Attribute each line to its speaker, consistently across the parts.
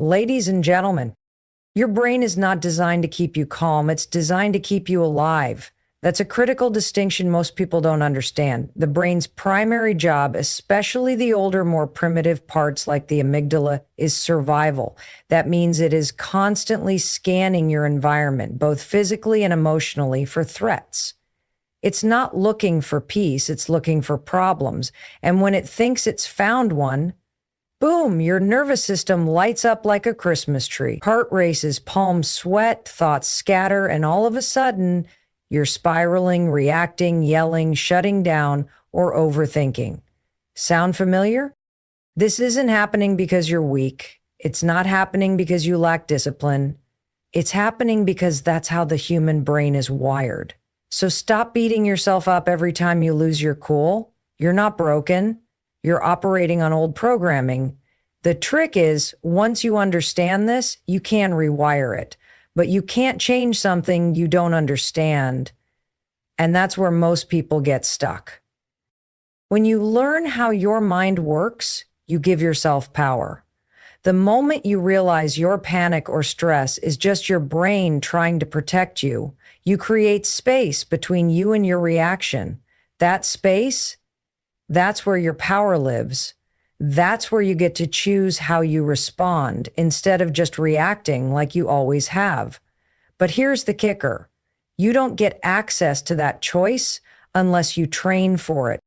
Speaker 1: Ladies and gentlemen, your brain is not designed to keep you calm, it's designed to keep you alive. That's a critical distinction most people don't understand. The brain's primary job, especially the older, more primitive parts like the amygdala, is survival. That means it is constantly scanning your environment, both physically and emotionally, for threats. It's not looking for peace, it's looking for problems. And when it thinks it's found one, boom, your nervous system lights up like a Christmas tree. Heart races, palms sweat, thoughts scatter, and all of a sudden, you're spiraling, reacting, yelling, shutting down, or overthinking. Sound familiar? This isn't happening because you're weak. It's not happening because you lack discipline. It's happening because that's how the human brain is wired. So stop beating yourself up every time you lose your cool. You're not broken. You're operating on old programming. The trick is, once you understand this, you can rewire it. But you can't change something you don't understand. And that's where most people get stuck. When you learn how your mind works, you give yourself power. The moment you realize your panic or stress is just your brain trying to protect you, you create space between you and your reaction. That space, that's where your power lives. That's where you get to choose how you respond instead of just reacting like you always have. But here's the kicker. You don't get access to that choice unless you train for it.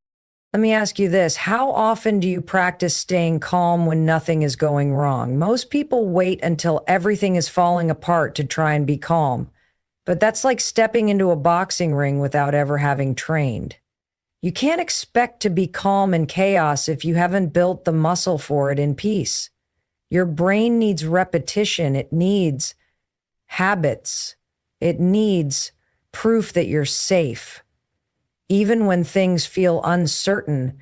Speaker 1: Let me ask you this. How often do you practice staying calm when nothing is going wrong? Most people wait until everything is falling apart to try and be calm. But that's like stepping into a boxing ring without ever having trained. You can't expect to be calm in chaos if you haven't built the muscle for it in peace. Your brain needs repetition. It needs habits. It needs proof that you're safe. Even when things feel uncertain,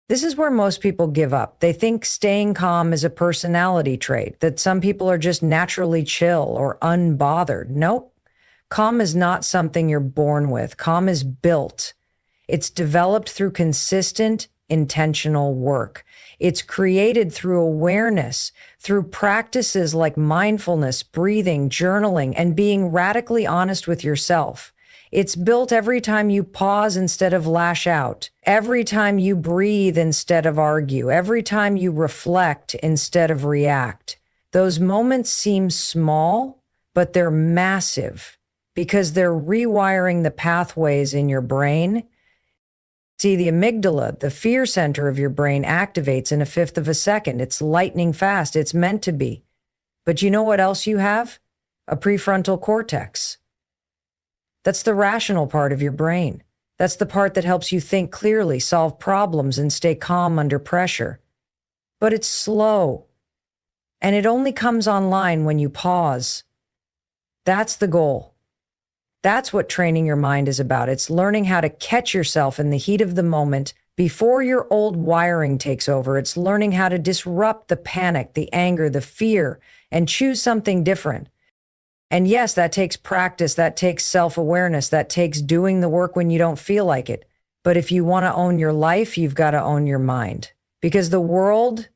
Speaker 1: this is where most people give up. They think staying calm is a personality trait, that some people are just naturally chill or unbothered. Nope. Calm is not something you're born with. Calm is built. It's developed through consistent, intentional work. It's created through awareness, through practices like mindfulness, breathing, journaling, and being radically honest with yourself. It's built every time you pause instead of lash out, every time you breathe instead of argue, every time you reflect instead of react. Those moments seem small, but they're massive because they're rewiring the pathways in your brain. See, the amygdala, the fear center of your brain, activates in 1/5 of a second. It's lightning fast. It's meant to be. But you know what else you have? A prefrontal cortex. That's the rational part of your brain. That's the part that helps you think clearly, solve problems, and stay calm under pressure. But it's slow. And it only comes online when you pause. That's the goal. That's what training your mind is about. It's learning how to catch yourself in the heat of the moment before your old wiring takes over. It's learning how to disrupt the panic, the anger, the fear, and choose something different. And yes, that takes practice, that takes self-awareness, that takes doing the work when you don't feel like it. But if you want to own your life, you've got to own your mind. Because the world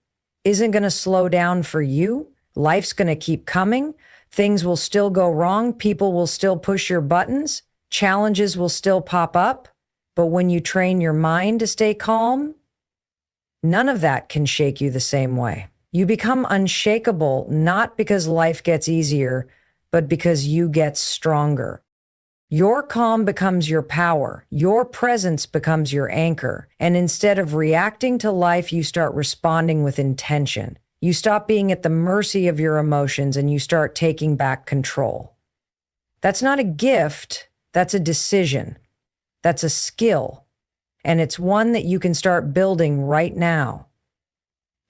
Speaker 1: isn't going to slow down for you. Life's going to keep coming. Things will still go wrong. People will still push your buttons. Challenges will still pop up. But when you train your mind to stay calm, none of that can shake you the same way. You become unshakable, not because life gets easier, but because you get stronger. Your calm becomes your power. Your presence becomes your anchor. And instead of reacting to life, you start responding with intention. You stop being at the mercy of your emotions and you start taking back control. That's not a gift, that's a decision. That's a skill. And it's one that you can start building right now.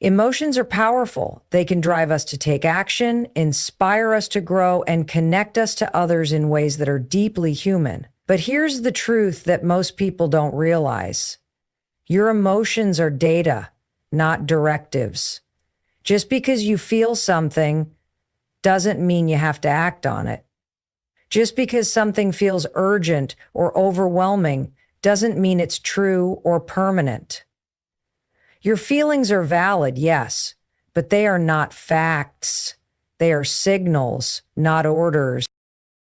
Speaker 1: Emotions are powerful. They can drive us to take action, inspire us to grow, and connect us to others in ways that are deeply human. But here's the truth that most people don't realize. Your emotions are data, not directives. Just because you feel something doesn't mean you have to act on it. Just because something feels urgent or overwhelming doesn't mean it's true or permanent. Your feelings are valid, yes, but they are not facts. They are signals, not orders.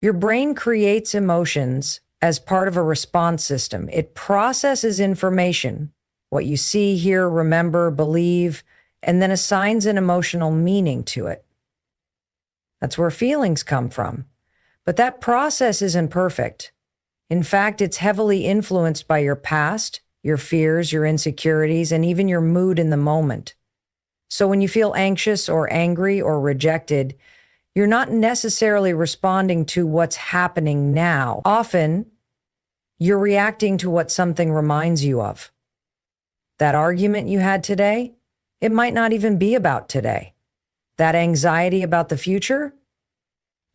Speaker 1: Your brain creates emotions as part of a response system. It processes information, what you see, hear, remember, believe, and then assigns an emotional meaning to it. That's where feelings come from. But that process isn't perfect. In fact, it's heavily influenced by your past, your fears, your insecurities, and even your mood in the moment. So when you feel anxious or angry or rejected, you're not necessarily responding to what's happening now. Often, you're reacting to what something reminds you of. That argument you had today, it might not even be about today. That anxiety about the future,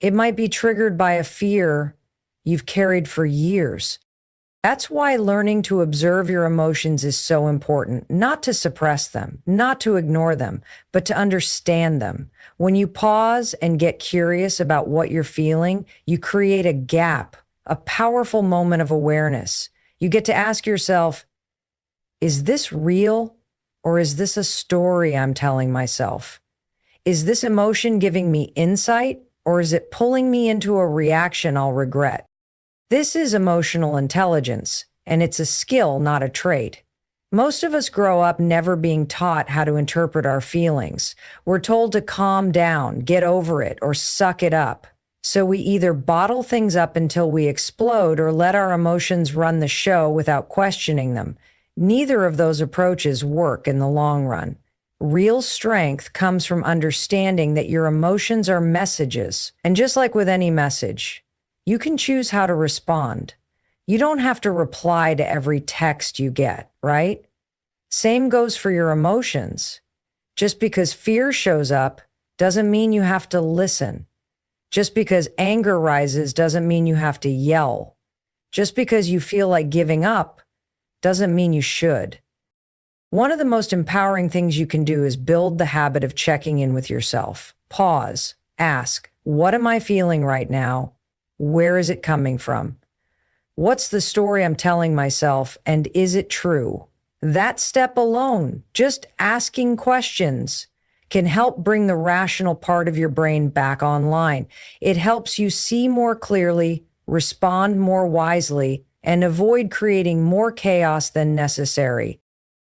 Speaker 1: it might be triggered by a fear you've carried for years. That's why learning to observe your emotions is so important, not to suppress them, not to ignore them, but to understand them. When you pause and get curious about what you're feeling, you create a gap, a powerful moment of awareness. You get to ask yourself, is this real or is this a story I'm telling myself? Is this emotion giving me insight or is it pulling me into a reaction I'll regret? This is emotional intelligence, and it's a skill, not a trait. Most of us grow up never being taught how to interpret our feelings. We're told to calm down, get over it, or suck it up. So we either bottle things up until we explode or let our emotions run the show without questioning them. Neither of those approaches work in the long run. Real strength comes from understanding that your emotions are messages. And just like with any message, you can choose how to respond. You don't have to reply to every text you get, right? Same goes for your emotions. Just because fear shows up doesn't mean you have to listen. Just because anger rises doesn't mean you have to yell. Just because you feel like giving up doesn't mean you should. One of the most empowering things you can do is build the habit of checking in with yourself. Pause, ask, what am I feeling right now? Where is it coming from? What's the story I'm telling myself, and is it true? That step alone, just asking questions, can help bring the rational part of your brain back online. It helps you see more clearly, respond more wisely, and avoid creating more chaos than necessary.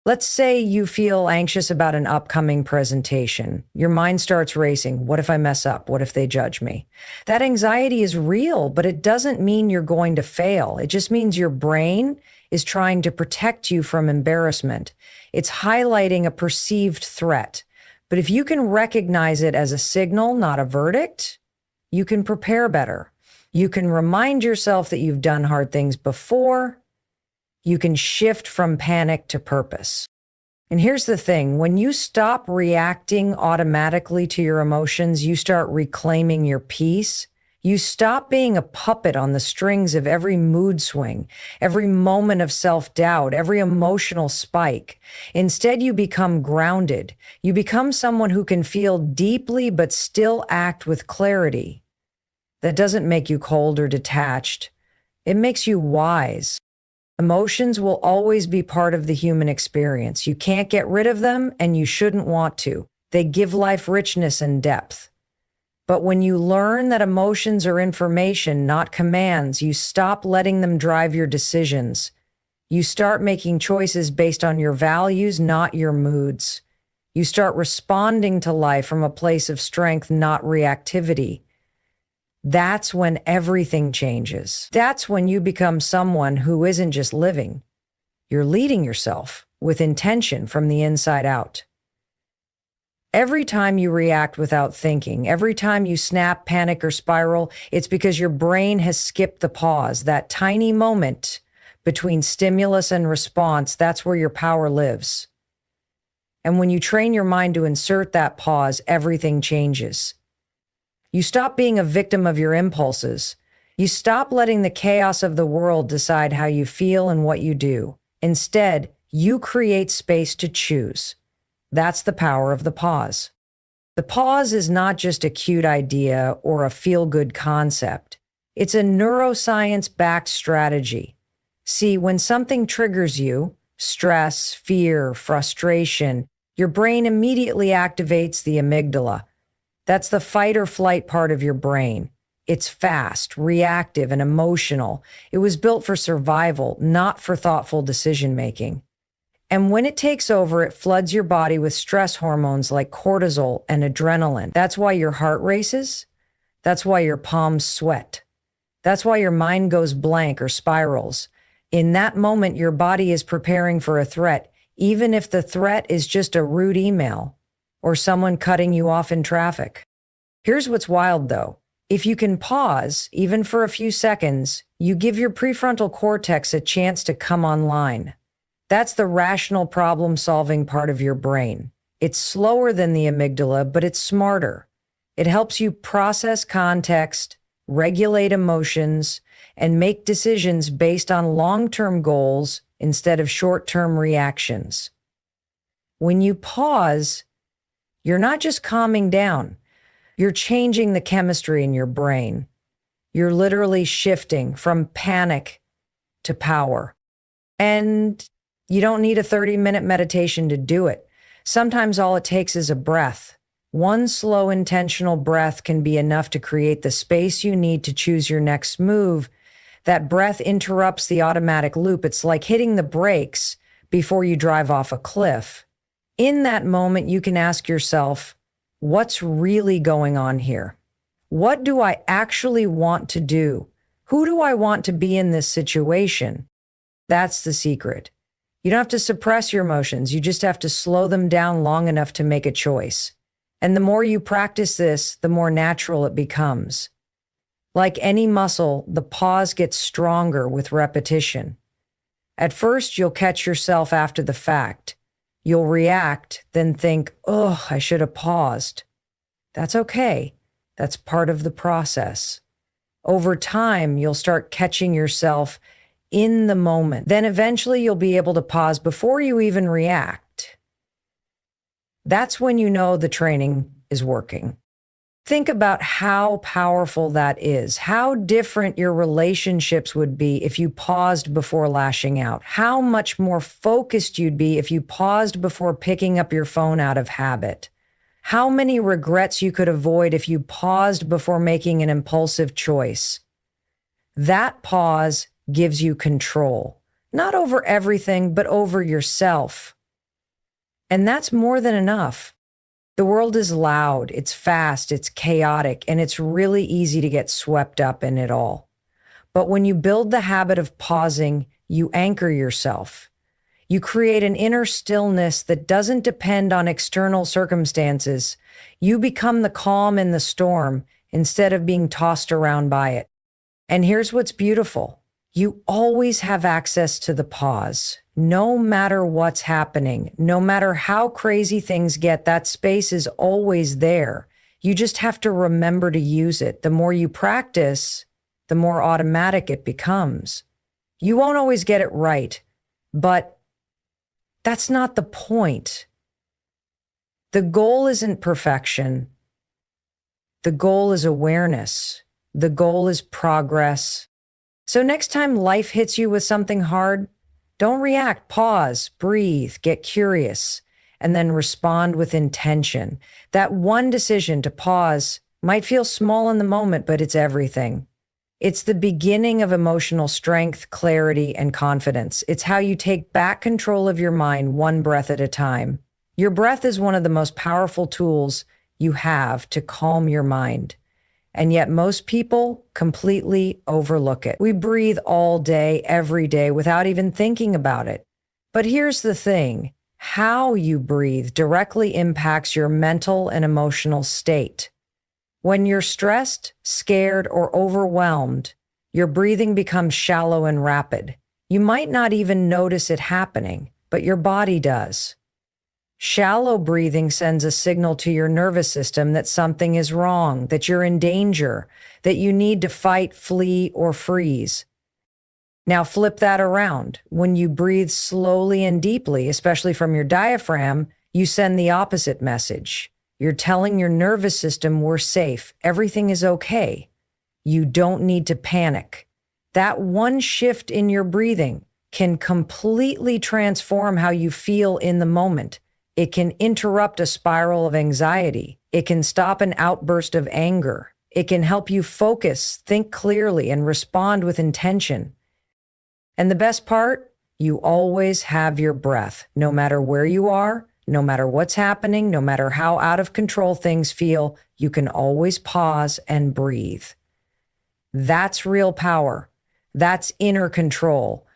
Speaker 1: Let's say you feel anxious about an upcoming presentation. Your mind starts racing. What if I mess up? What if they judge me? That anxiety is real, but it doesn't mean you're going to fail. It just means your brain is trying to protect you from embarrassment. It's highlighting a perceived threat. But if you can recognize it as a signal, not a verdict, you can prepare better. You can remind yourself that you've done hard things before. You can shift from panic to purpose. And here's the thing, when you stop reacting automatically to your emotions, you start reclaiming your peace. You stop being a puppet on the strings of every mood swing, every moment of self-doubt, every emotional spike. Instead, you become grounded. You become someone who can feel deeply but still act with clarity. That doesn't make you cold or detached. It makes you wise. Emotions will always be part of the human experience. You can't get rid of them, and you shouldn't want to. They give life richness and depth. But when you learn that emotions are information, not commands, you stop letting them drive your decisions. You start making choices based on your values, not your moods. You start responding to life from a place of strength, not reactivity. That's when everything changes. That's when you become someone who isn't just living. You're leading yourself with intention from the inside out. Every time you react without thinking, every time you snap, panic, or spiral, it's because your brain has skipped the pause, that tiny moment between stimulus and response. That's where your power lives. And when you train your mind to insert that pause, everything changes. You stop being a victim of your impulses. You stop letting the chaos of the world decide how you feel and what you do. Instead, you create space to choose. That's the power of the pause. The pause is not just a cute idea or a feel-good concept. It's a neuroscience-backed strategy. See, when something triggers you, stress, fear, frustration, Your brain immediately activates the amygdala. That's the fight or flight part of your brain. It's fast, reactive, and emotional. It was built for survival, not for thoughtful decision making. And when it takes over, it floods your body with stress hormones like cortisol and adrenaline. That's why your heart races. That's why your palms sweat. That's why your mind goes blank or spirals. In that moment, your body is preparing for a threat, even if the threat is just a rude email or someone cutting you off in traffic. Here's what's wild though. If you can pause, even for a few seconds, you give your prefrontal cortex a chance to come online. That's the rational problem-solving part of your brain. It's slower than the amygdala, but it's smarter. It helps you process context, regulate emotions, and make decisions based on long-term goals instead of short-term reactions. When you pause, you're not just calming down. You're changing the chemistry in your brain. You're literally shifting from panic to power. And you don't need a 30-minute meditation to do it. Sometimes all it takes is a breath. One slow, intentional breath can be enough to create the space you need to choose your next move. That breath interrupts the automatic loop. It's like hitting the brakes before you drive off a cliff. In that moment, you can ask yourself, what's really going on here? What do I actually want to do? Who do I want to be in this situation? That's the secret. You don't have to suppress your emotions. You just have to slow them down long enough to make a choice. And the more you practice this, the more natural it becomes. Like any muscle, the pause gets stronger with repetition. At first, you'll catch yourself after the fact. You'll react, then think, oh, I should have paused. That's okay. That's part of the process. Over time, you'll start catching yourself in the moment. Then eventually you'll be able to pause before you even react. That's when you know the training is working. Think about how powerful that is, how different your relationships would be if you paused before lashing out, how much more focused you'd be if you paused before picking up your phone out of habit, how many regrets you could avoid if you paused before making an impulsive choice. That pause gives you control, not over everything, but over yourself. And that's more than enough. The world is loud, it's fast, it's chaotic, and it's really easy to get swept up in it all. But when you build the habit of pausing, you anchor yourself. You create an inner stillness that doesn't depend on external circumstances. You become the calm in the storm instead of being tossed around by it. And here's what's beautiful. You always have access to the pause. No matter what's happening, no matter how crazy things get, that space is always there. You just have to remember to use it. The more you practice, the more automatic it becomes. You won't always get it right, but that's not the point. The goal isn't perfection. The goal is awareness. The goal is progress. So next time life hits you with something hard, don't react, pause, breathe, get curious, and then respond with intention. That one decision to pause might feel small in the moment, but it's everything. It's the beginning of emotional strength, clarity, and confidence. It's how you take back control of your mind one breath at a time. Your breath is one of the most powerful tools you have to calm your mind. And yet most people completely overlook it. We breathe all day, every day, without even thinking about it. But here's the thing. How you breathe directly impacts your mental and emotional state. When you're stressed, scared, or overwhelmed, your breathing becomes shallow and rapid. You might not even notice it happening, but your body does. Shallow breathing sends a signal to your nervous system that something is wrong, that you're in danger, that you need to fight, flee, or freeze. Now flip that around. When you breathe slowly and deeply, especially from your diaphragm, you send the opposite message. You're telling your nervous system we're safe, everything is okay. You don't need to panic. That one shift in your breathing can completely transform how you feel in the moment. It can interrupt a spiral of anxiety. It can stop an outburst of anger. It can help you focus, think clearly, and respond with intention. And the best part, you always have your breath, no matter where you are, no matter what's happening, no matter how out of control things feel, you can always pause and breathe. That's real power. That's inner control.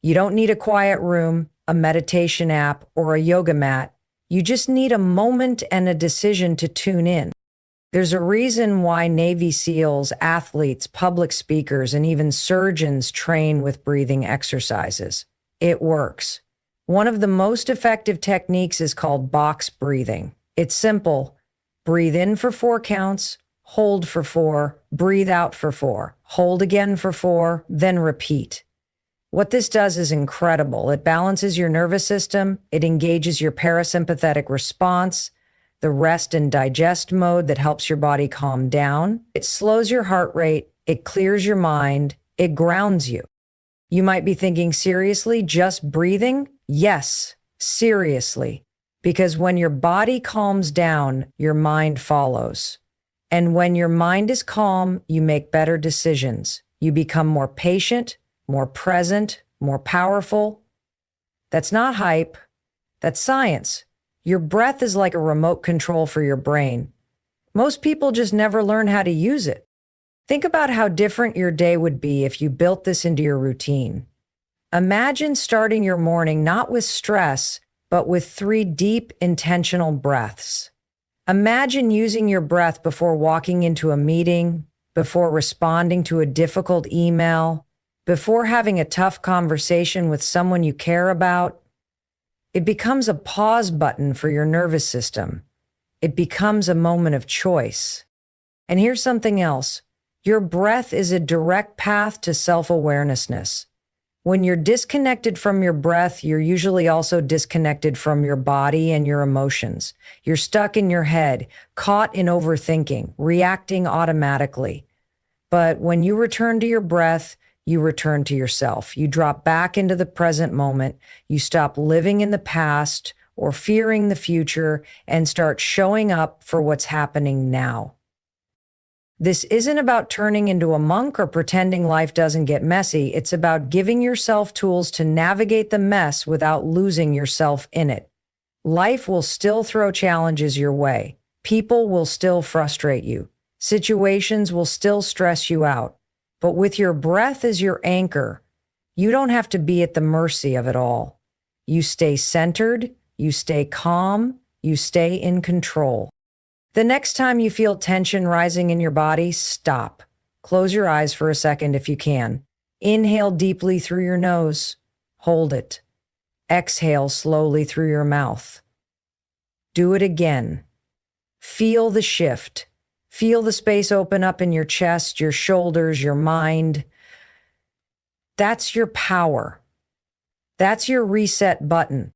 Speaker 1: You don't need a quiet room, a meditation app, or a yoga mat. You just need a moment and a decision to tune in. There's a reason why Navy SEALs, athletes, public speakers, and even surgeons train with breathing exercises. It works. One of the most effective techniques is called box breathing. It's simple. Breathe in for 4 counts, hold for 4, breathe out for 4, hold again for 4, then repeat. What this does is incredible. It balances your nervous system. It engages your parasympathetic response, the rest and digest mode that helps your body calm down. It slows your heart rate. It clears your mind. It grounds you. You might be thinking, seriously, just breathing? Yes, seriously. Because when your body calms down, your mind follows. And when your mind is calm, you make better decisions. You become more patient, more present, more powerful. That's not hype. That's science. Your breath is like a remote control for your brain. Most people just never learn how to use it. Think about how different your day would be if you built this into your routine. Imagine starting your morning not with stress, but with 3 deep, intentional breaths. Imagine using your breath before walking into a meeting, before responding to a difficult email, before having a tough conversation with someone you care about. It becomes a pause button for your nervous system. It becomes a moment of choice. And here's something else. Your breath is a direct path to self-awarenessness. When you're disconnected from your breath, you're usually also disconnected from your body and your emotions. You're stuck in your head, caught in overthinking, reacting automatically. But when you return to your breath, you return to yourself. You drop back into the present moment. You stop living in the past or fearing the future and start showing up for what's happening now. This isn't about turning into a monk or pretending life doesn't get messy. It's about giving yourself tools to navigate the mess without losing yourself in it. Life will still throw challenges your way. People will still frustrate you. Situations will still stress you out. But with your breath as your anchor, you don't have to be at the mercy of it all. You stay centered, you stay calm, you stay in control. The next time you feel tension rising in your body, stop. Close your eyes for a second if you can. Inhale deeply through your nose. Hold it. Exhale slowly through your mouth. Do it again. Feel the shift. Feel the space open up in your chest, your shoulders, your mind. That's your power. That's your reset button.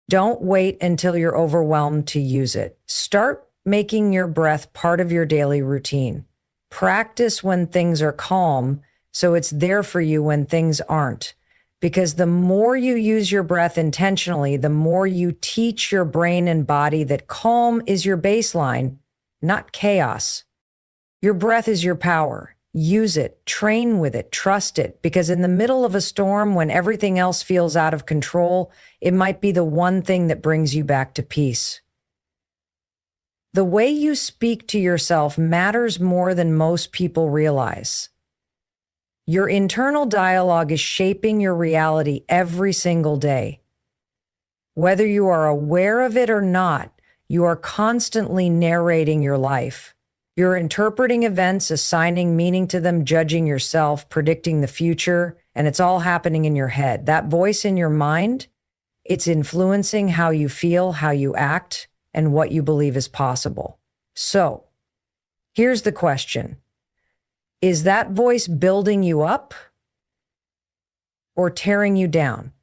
Speaker 1: Don't wait until you're overwhelmed to use it. Start making your breath part of your daily routine. Practice when things are calm, so it's there for you when things aren't. Because the more you use your breath intentionally, the more you teach your brain and body that calm is your baseline, not chaos. Your breath is your power. Use it, train with it, trust it, because in the middle of a storm, when everything else feels out of control, it might be the one thing that brings you back to peace. The way you speak to yourself matters more than most people realize. Your internal dialogue is shaping your reality every single day. Whether you are aware of it or not, you are constantly narrating your life. You're interpreting events, assigning meaning to them, judging yourself, predicting the future, and it's all happening in your head. That voice in your mind, it's influencing how you feel, how you act, and what you believe is possible. So, here's the question. Is that voice building you up or tearing you down?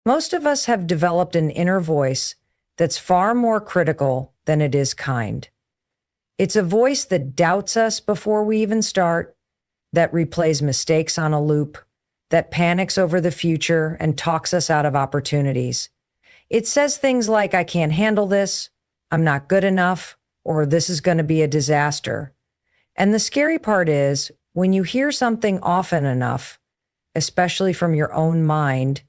Speaker 1: Most of us have developed an inner voice that's far more critical than it is kind. It's a voice that doubts us before we even start, that replays mistakes on a loop, that panics over the future and talks us out of opportunities. It says things like, I can't handle this, I'm not good enough, or this is going to be a disaster. And the scary part is, when you hear something often enough, especially from your own mind,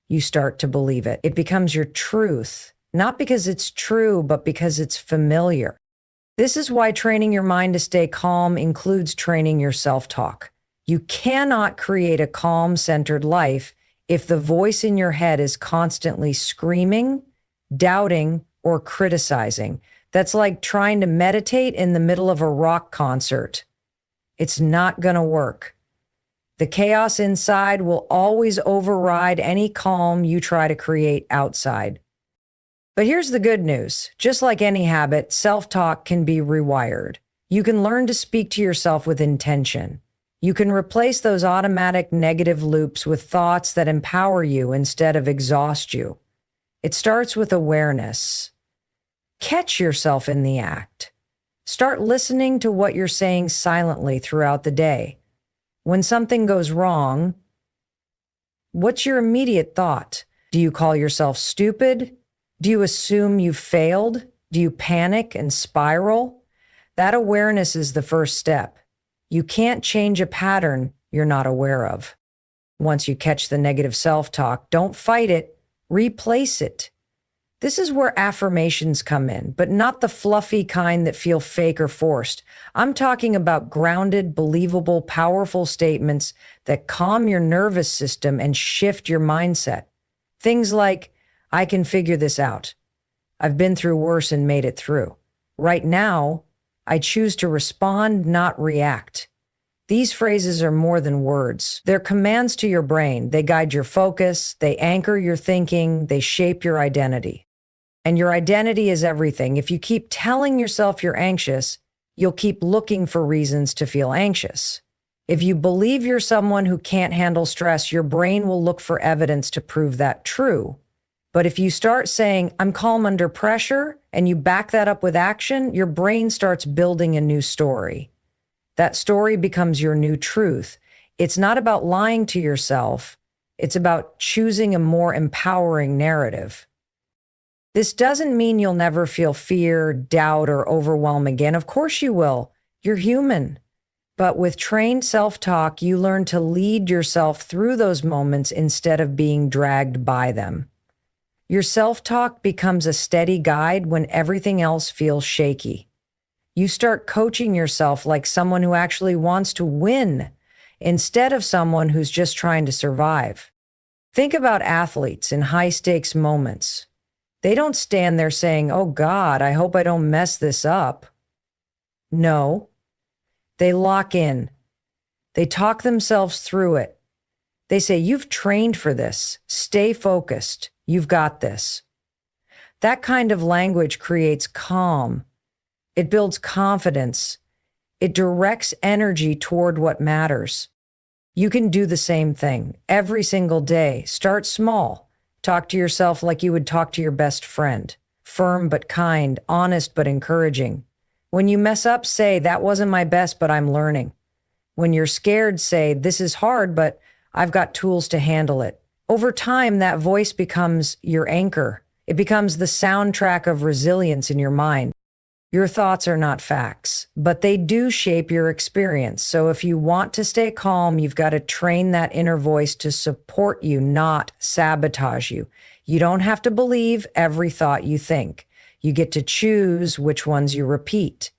Speaker 1: you start to believe it. It becomes your truth, not because it's true, but because it's familiar. This is why training your mind to stay calm includes training your self-talk. You cannot create a calm-centered life if the voice in your head is constantly screaming, doubting, or criticizing. That's like trying to meditate in the middle of a rock concert. It's not going to work. The chaos inside will always override any calm you try to create outside. But here's the good news. Just like any habit, self-talk can be rewired. You can learn to speak to yourself with intention. You can replace those automatic negative loops with thoughts that empower you instead of exhaust you. It starts with awareness. Catch yourself in the act. Start listening to what you're saying silently throughout the day. When something goes wrong, what's your immediate thought? Do you call yourself stupid? Do you assume you failed? Do you panic and spiral? That awareness is the first step. You can't change a pattern you're not aware of. Once you catch the negative self-talk, don't fight it, replace it. This is where affirmations come in, but not the fluffy kind that feel fake or forced. I'm talking about grounded, believable, powerful statements that calm your nervous system and shift your mindset. Things like, I can figure this out. I've been through worse and made it through. Right now, I choose to respond, not react. These phrases are more than words. They're commands to your brain. They guide your focus, they anchor your thinking, they shape your identity. And your identity is everything. If you keep telling yourself you're anxious, you'll keep looking for reasons to feel anxious. If you believe you're someone who can't handle stress, your brain will look for evidence to prove that true. But if you start saying, I'm calm under pressure, and you back that up with action, your brain starts building a new story. That story becomes your new truth. It's not about lying to yourself. It's about choosing a more empowering narrative. This doesn't mean you'll never feel fear, doubt, or overwhelm again. Of course you will. You're human. But with trained self-talk, you learn to lead yourself through those moments instead of being dragged by them. Your self-talk becomes a steady guide when everything else feels shaky. You start coaching yourself like someone who actually wants to win instead of someone who's just trying to survive. Think about athletes in high-stakes moments. They don't stand there saying, oh God, I hope I don't mess this up. No. They lock in. They talk themselves through it. They say, you've trained for this. Stay focused. You've got this. That kind of language creates calm. It builds confidence. It directs energy toward what matters. You can do the same thing every single day. Start small. Talk to yourself like you would talk to your best friend. Firm but kind, honest but encouraging. When you mess up, say, that wasn't my best, but I'm learning. When you're scared, say, this is hard, but I've got tools to handle it. Over time, that voice becomes your anchor. It becomes the soundtrack of resilience in your mind. Your thoughts are not facts, but they do shape your experience. So if you want to stay calm, you've got to train that inner voice to support you, not sabotage you. You don't have to believe every thought you think. You get to choose which ones you repeat.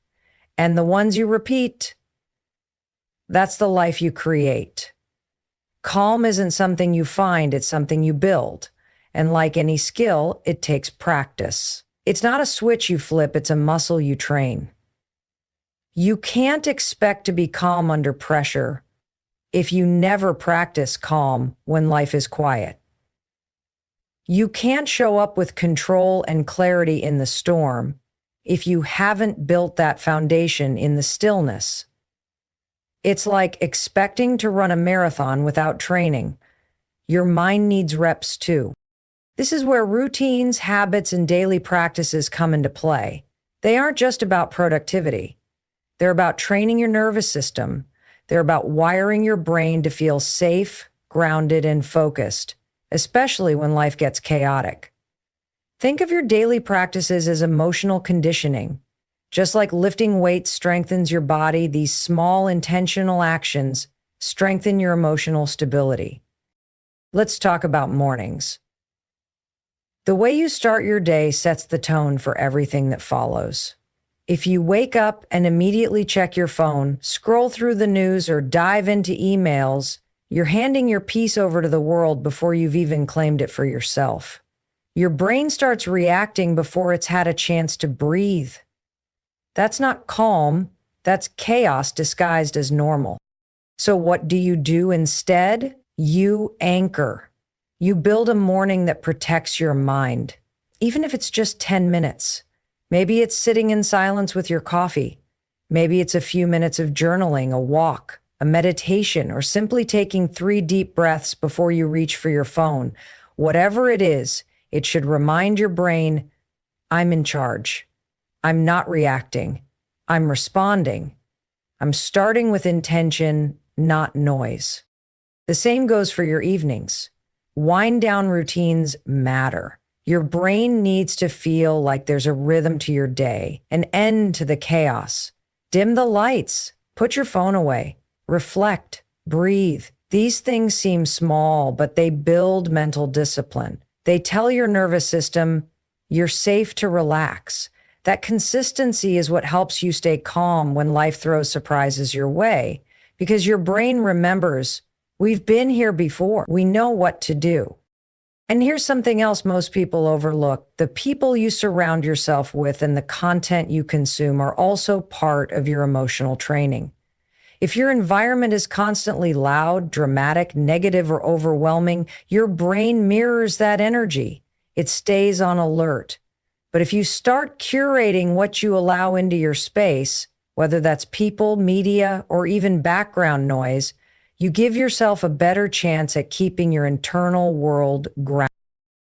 Speaker 1: And the ones you repeat, that's the life you create. Calm isn't something you find, it's something you build. And like any skill, it takes practice. It's not a switch you flip, it's a muscle you train. You can't expect to be calm under pressure if you never practice calm when life is quiet. You can't show up with control and clarity in the storm if you haven't built that foundation in the stillness. It's like expecting to run a marathon without training. Your mind needs reps too. This is where routines, habits, and daily practices come into play. They aren't just about productivity. They're about training your nervous system. They're about wiring your brain to feel safe, grounded, and focused, especially when life gets chaotic. Think of your daily practices as emotional conditioning. Just like lifting weights strengthens your body, these small intentional actions strengthen your emotional stability. Let's talk about mornings. The way you start your day sets the tone for everything that follows. If you wake up and immediately check your phone, scroll through the news, or dive into emails, you're handing your peace over to the world before you've even claimed it for yourself. Your brain starts reacting before it's had a chance to breathe. That's not calm, that's chaos disguised as normal. So what do you do instead? You anchor. You build a morning that protects your mind, even if it's just 10 minutes. Maybe it's sitting in silence with your coffee. Maybe it's a few minutes of journaling, a walk, a meditation, or simply taking 3 deep breaths before you reach for your phone. Whatever it is, it should remind your brain, I'm in charge. I'm not reacting. I'm responding. I'm starting with intention, not noise. The same goes for your evenings. Wind down routines matter. Your brain needs to feel like there's a rhythm to your day, an end to the chaos. Dim the lights, put your phone away, reflect, breathe. These things seem small, but they build mental discipline. They tell your nervous system, you're safe to relax. That consistency is what helps you stay calm when life throws surprises your way, because your brain remembers, we've been here before. We know what to do. And here's something else most people overlook. The people you surround yourself with and the content you consume are also part of your emotional training. If your environment is constantly loud, dramatic, negative, or overwhelming, your brain mirrors that energy. It stays on alert. But if you start curating what you allow into your space, whether that's people, media, or even background noise, you give yourself a better chance at keeping your internal world grounded.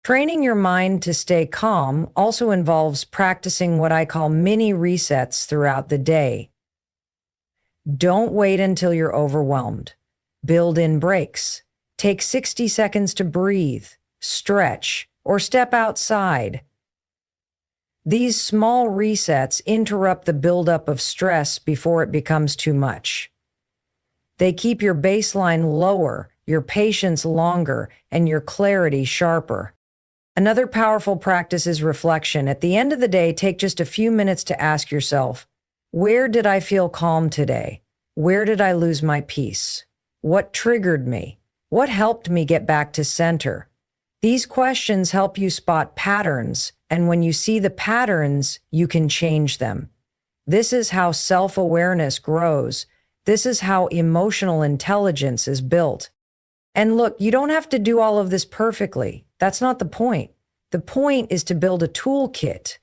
Speaker 1: Training your mind to stay calm also involves practicing what I call mini resets throughout the day. Don't wait until you're overwhelmed. Build in breaks. Take 60 seconds to breathe, stretch, or step outside. These small resets interrupt the buildup of stress before it becomes too much. They keep your baseline lower, your patience longer, and your clarity sharper. Another powerful practice is reflection. At the end of the day, take just a few minutes to ask yourself, where did I feel calm today? Where did I lose my peace? What triggered me? What helped me get back to center? These questions help you spot patterns, and when you see the patterns, you can change them. This is how self-awareness grows. This is how emotional intelligence is built. And look, you don't have to do all of this perfectly. That's not the point. The point is to build a toolkit.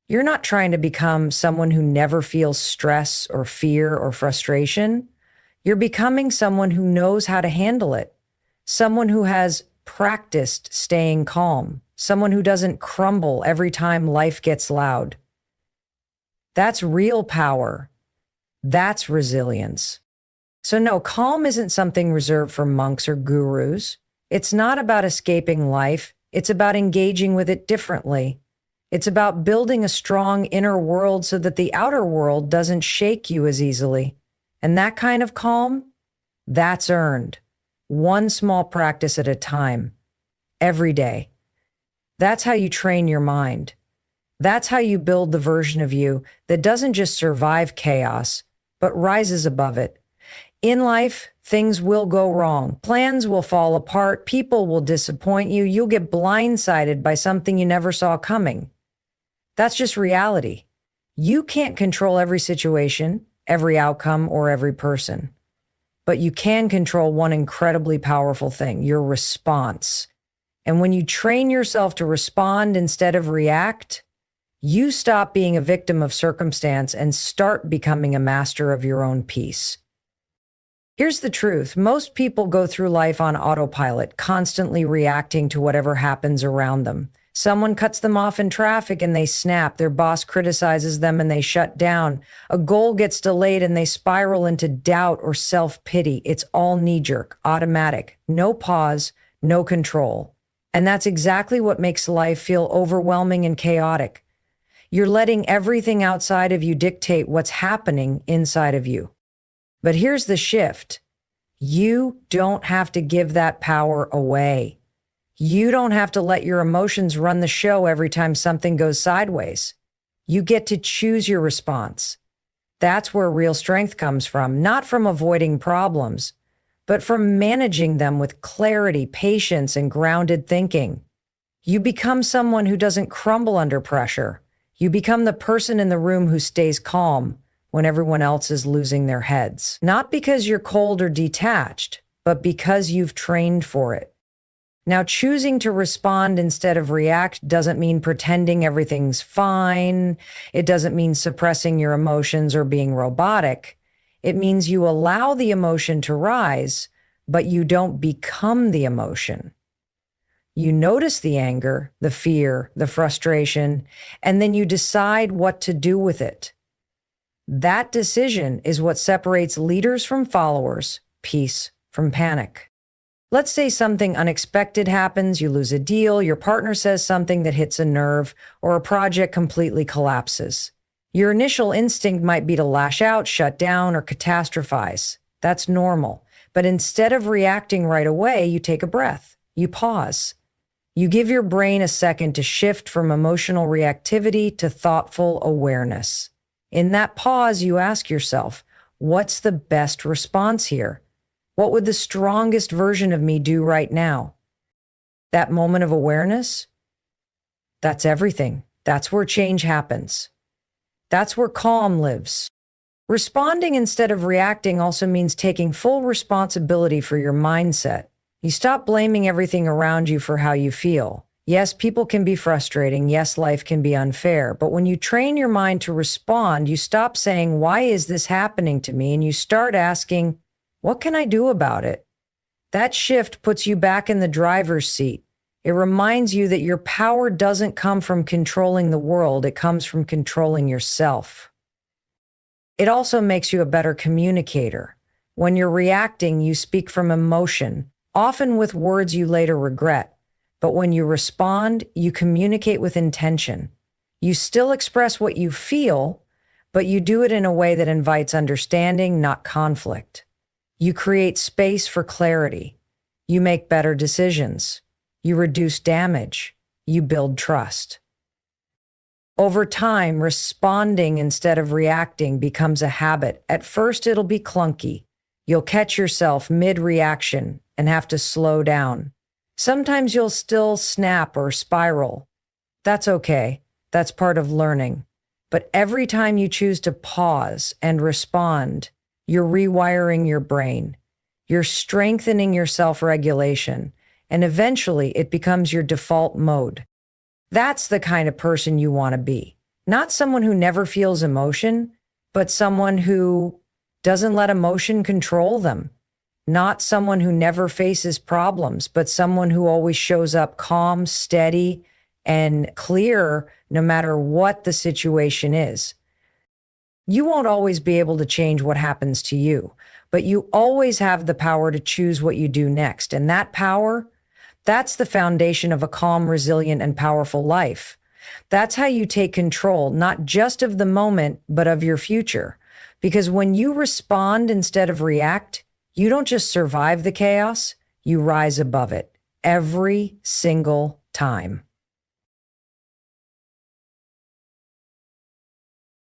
Speaker 1: You're not trying to become someone who never feels stress or fear or frustration. You're becoming someone who knows how to handle it. Someone who has practiced staying calm. Someone who doesn't crumble every time life gets loud. That's real power. That's resilience. So no, calm isn't something reserved for monks or gurus. It's not about escaping life. It's about engaging with it differently. It's about building a strong inner world so that the outer world doesn't shake you as easily. And that kind of calm, that's earned. One small practice at a time, every day. That's how you train your mind. That's how you build the version of you that doesn't just survive chaos, but rises above it. In life, things will go wrong. Plans will fall apart. People will disappoint you. You'll get blindsided by something you never saw coming. That's just reality. You can't control every situation, every outcome, or every person. But you can control one incredibly powerful thing, your response. And when you train yourself to respond instead of react, you stop being a victim of circumstance and start becoming a master of your own peace. Here's the truth. Most people go through life on autopilot, constantly reacting to whatever happens around them. Someone cuts them off in traffic and they snap. Their boss criticizes them and they shut down. A goal gets delayed and they spiral into doubt or self-pity. It's all knee-jerk, automatic, no pause, no control. And that's exactly what makes life feel overwhelming and chaotic. You're letting everything outside of you dictate what's happening inside of you. But here's the shift. You don't have to give that power away. You don't have to let your emotions run the show every time something goes sideways. You get to choose your response. That's where real strength comes from, not from avoiding problems, but from managing them with clarity, patience, and grounded thinking. You become someone who doesn't crumble under pressure. You become the person in the room who stays calm when everyone else is losing their heads. Not because you're cold or detached, but because you've trained for it. Now, choosing to respond instead of react doesn't mean pretending everything's fine. It doesn't mean suppressing your emotions or being robotic. It means you allow the emotion to rise, but you don't become the emotion. You notice the anger, the fear, the frustration, and then you decide what to do with it. That decision is what separates leaders from followers, peace from panic. Let's say something unexpected happens, you lose a deal, your partner says something that hits a nerve, or a project completely collapses. Your initial instinct might be to lash out, shut down, or catastrophize. That's normal. But instead of reacting right away, you take a breath. You pause. You give your brain a second to shift from emotional reactivity to thoughtful awareness. In that pause, you ask yourself, what's the best response here? What would the strongest version of me do right now? That moment of awareness, that's everything. That's where change happens. That's where calm lives. Responding instead of reacting also means taking full responsibility for your mindset. You stop blaming everything around you for how you feel. Yes, people can be frustrating. Yes, life can be unfair. But when you train your mind to respond, you stop saying, why is this happening to me? And you start asking, what can I do about it? That shift puts you back in the driver's seat. It reminds you that your power doesn't come from controlling the world. It comes from controlling yourself. It also makes you a better communicator. When you're reacting, you speak from emotion, often with words you later regret. But when you respond, you communicate with intention. You still express what you feel, but you do it in a way that invites understanding, not conflict. You create space for clarity. You make better decisions. You reduce damage. You build trust. Over time, responding instead of reacting becomes a habit. At first, it'll be clunky. You'll catch yourself mid-reaction and have to slow down. Sometimes you'll still snap or spiral. That's okay. That's part of learning. But every time you choose to pause and respond, you're rewiring your brain. You're strengthening your self-regulation, and eventually it becomes your default mode. That's the kind of person you want to be. Not someone who never feels emotion, but someone who doesn't let emotion control them. Not someone who never faces problems, but someone who always shows up calm, steady, and clear no matter what the situation is. You won't always be able to change what happens to you, but you always have the power to choose what you do next. And that power, that's the foundation of a calm, resilient, and powerful life. That's how you take control, not just of the moment, but of your future. Because when you respond instead of react, you don't just survive the chaos, you rise above it every single time.